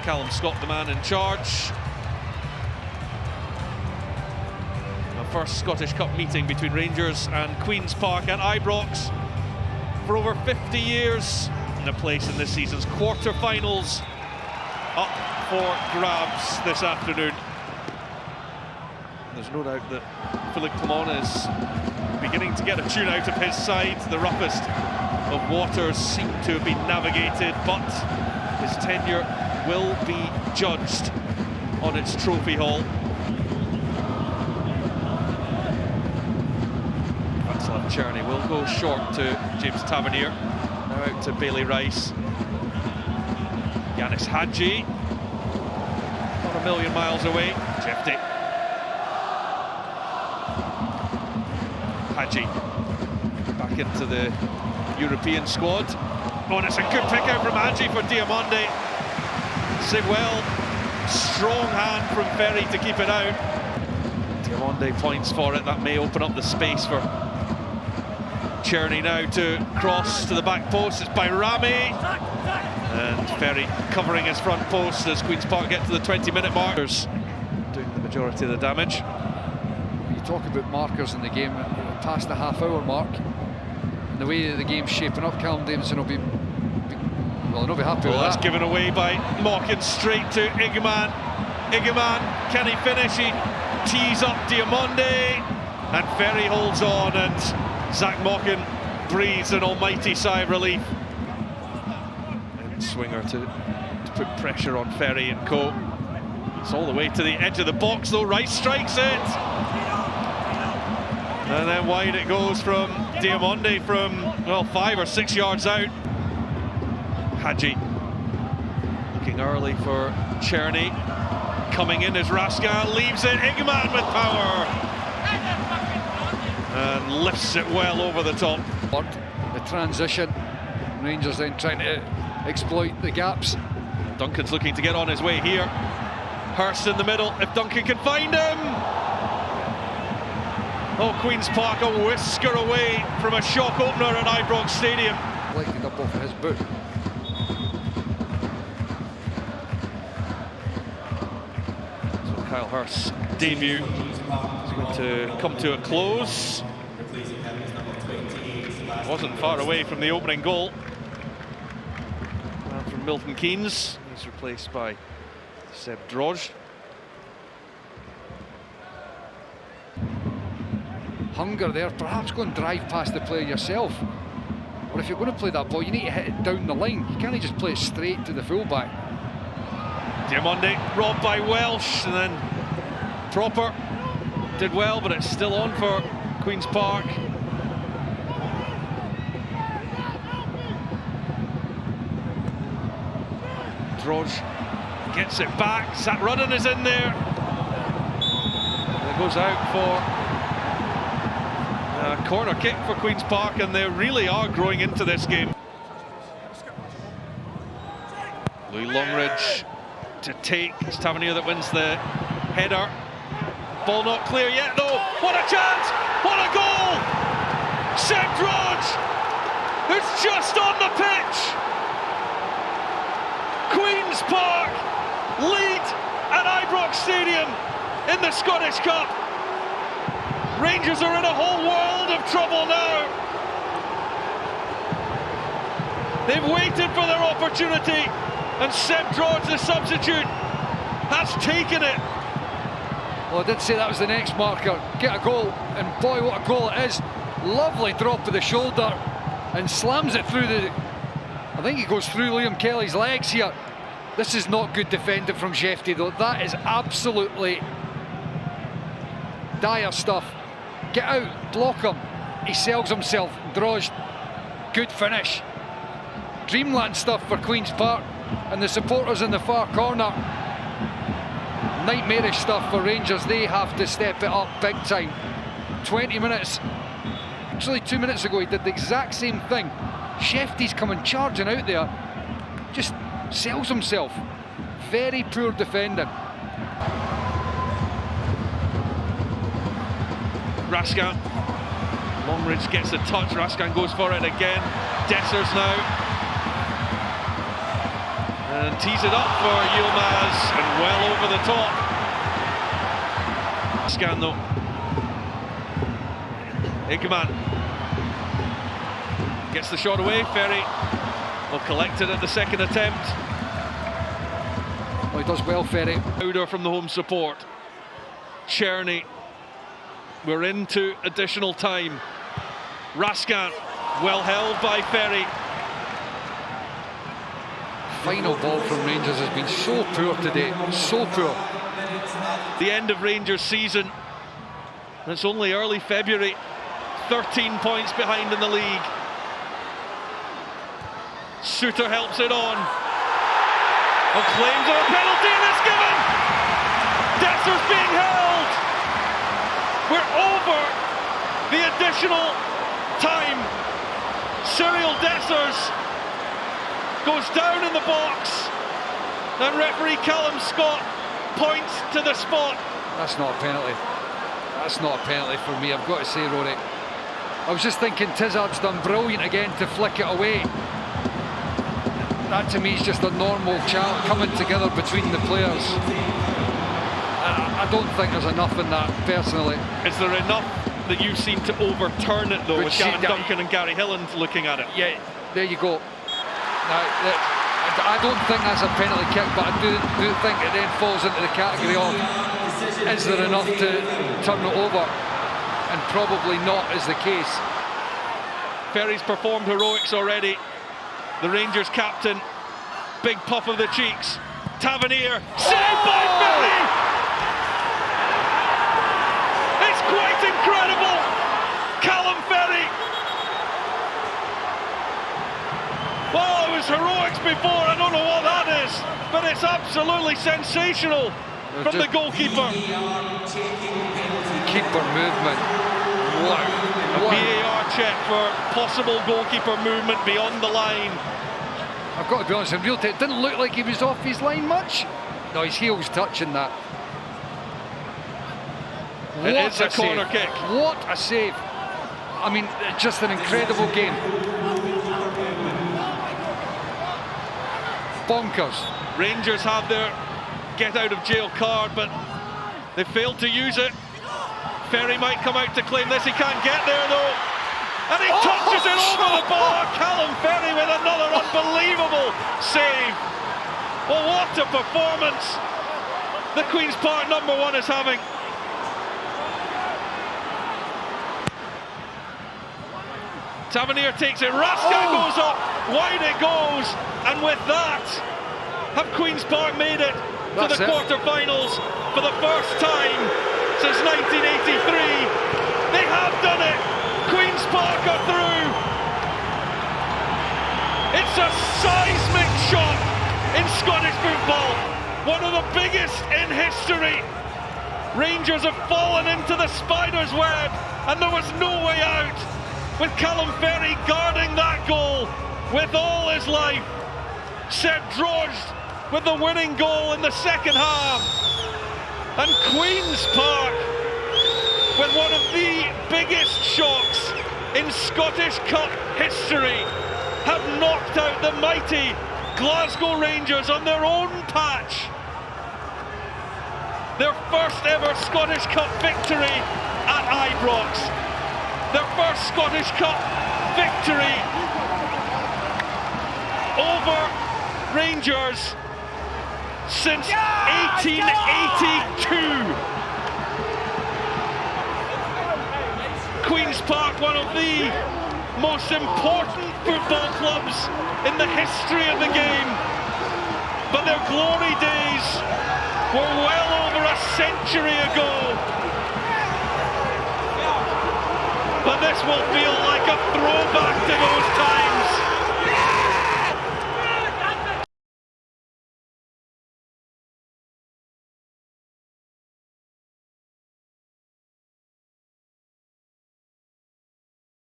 Callum Scott, the man in charge. The first Scottish Cup meeting between Rangers and Queen's Park at Ibrox for over 50 years. And a place in this season's quarter-finals up for grabs this afternoon. There's no doubt that Philippe Clement is beginning to get a tune out of his side. The roughest of waters seem to have been navigated, but his tenure will be judged on its trophy haul. Václav Černý will go short to James Tavernier. Now out to Bailey Rice. Yanis Hadji, not a million miles away. Jefti. Hadji back into the European squad. Oh, and it's a good pick out from Hadji for Diomande. Sigwell, strong hand from Ferry to keep it out. Diomande points for it. That may open up the space for Černý now to cross to the back post. It's by Rami. And Ferry covering his front post as Queen's Park get to the 20-minute markers, doing the majority of the damage. You talk about markers in the game, past the half-hour mark, and the way the game's shaping up, Callum Davidson will be happy with that. That's given away by Mochan straight to Igman. Igman, can he finish? He tees up Diomande, and Ferry holds on, and Zach Mochan breathes an almighty sigh of relief. And Swinger to put pressure on Ferry and co. It's all the way to the edge of the box though. Rice strikes it, and then wide it goes from Diomande from, well, 5 or 6 yards out. Hadji looking early for Černý. Coming in as Raskin leaves it. Igman with power and lifts it well over the top. The transition, Rangers then trying to exploit the gaps. Duncan's looking to get on his way here. Hurst in the middle, if Duncan can find him. Oh, Queen's Park a whisker away from a shock opener at Ibrox Stadium. Lighted up off his boot. So Kyle Hurst's debut is going to come to a close. Wasn't far away from the opening goal. And from Milton Keynes, he's replaced by Seb Droge. Hunger there, perhaps go and drive past the player yourself. Or if you're going to play that ball, you need to hit it down the line. You can't just play it straight to the fullback. Diomande robbed by Welsh, and then Proper did well, but it's still on for Queen's Park. Droge gets it back. Zach Rudden is in there. And it goes out for a corner kick for Queen's Park, and they really are growing into this game. Louis Longridge to take. It's Tavernier that wins the header. Ball not clear yet though. What a chance! What a goal! Seb Droge, who's just on the pitch. Queen's Park lead at Ibrox Stadium in the Scottish Cup. Rangers are in a whole world of trouble now. They've waited for their opportunity, and Seb Droge, the substitute, has taken it. Well, I did say that was the next marker. Get a goal, and boy, what a goal it is. Lovely drop of the shoulder, and slams it through the... I think he goes through Liam Kelly's legs here. This is not good defending from Jefti though. That is absolutely dire stuff. Get out, block him. He sells himself. Droge, good finish. Dreamland stuff for Queen's Park, and the supporters in the far corner. Nightmarish stuff for Rangers. They have to step it up big time. 20 minutes, actually 2 minutes ago, he did the exact same thing. Jefti's coming charging out there, just sells himself. Very poor defending. Raskin, Longridge gets a touch, Raskin goes for it again. Dessers now. And tees it up for Yilmaz, and well over the top. Scan though. Igman gets the shot away. Ferry will collect it at the second attempt. Well, he does well, Ferry. Powder from the home support. Czerny. We're into additional time. Raskin, well held by Ferry. Final ball from Rangers has been so poor today, so poor. The end of Rangers season. It's only early February. 13 points behind in the league. Suter helps it on. Claims of a penalty, and it's given! Desser's being held! We're over the additional time. Cyril Dessers goes down in the box, and referee Callum Scott points to the spot. That's not a penalty. That's not a penalty for me, I've got to say, Rory. I was just thinking Tizard's done brilliant again to flick it away. That to me is just a normal chat coming together between the players. I don't think there's enough in that, personally. Is there enough that you seem to overturn it though, But with Gavin Duncan and Gary Hilland looking at it? Yeah, there you go. I don't think that's a penalty kick, but I do think it then falls into the category of, is there enough to turn it over? And probably not is the case. Ferry's performed heroics already. The Rangers captain, big puff of the cheeks. Tavernier, saved by Ferry! It's quite incredible! Callum Ferry! Well, it was heroics before, I don't know what that is, but it's absolutely sensational from the goalkeeper. Keeper movement. Wow. A VAR check for possible goalkeeper movement beyond the line. I've got to be honest, in real time, it didn't look like he was off his line much. No, his heel's touching that. It's a corner kick. What a save. I mean, just an incredible game. Bonkers. Rangers have their get out of jail card, but they failed to use it. Ferry might come out to claim this, he can't get there though. And he touches it over the bar. Callum Ferry with another unbelievable save. Well, what a performance the Queen's Park #1 is having. Tavernier takes it, Raskin goes up, wide it goes, and with that, have Queen's Park made it to the quarter-finals for the first time since 1983. They have done it. Queen's Park are through. It's a seismic shock in Scottish football. One of the biggest in history. Rangers have fallen into the spider's web, and there was no way out. With Callum Ferry guarding that goal with all his life. Seb Drost with the winning goal in the second half. And Queen's Park with one of the biggest shocks in Scottish Cup history have knocked out the mighty Glasgow Rangers on their own patch. Their first ever Scottish Cup victory at Ibrox. Their first Scottish Cup victory over Rangers since 1882. Queen's Park, one of the most important football clubs in the history of the game. But their glory days were well over a century ago. But this will feel like a throwback to those times.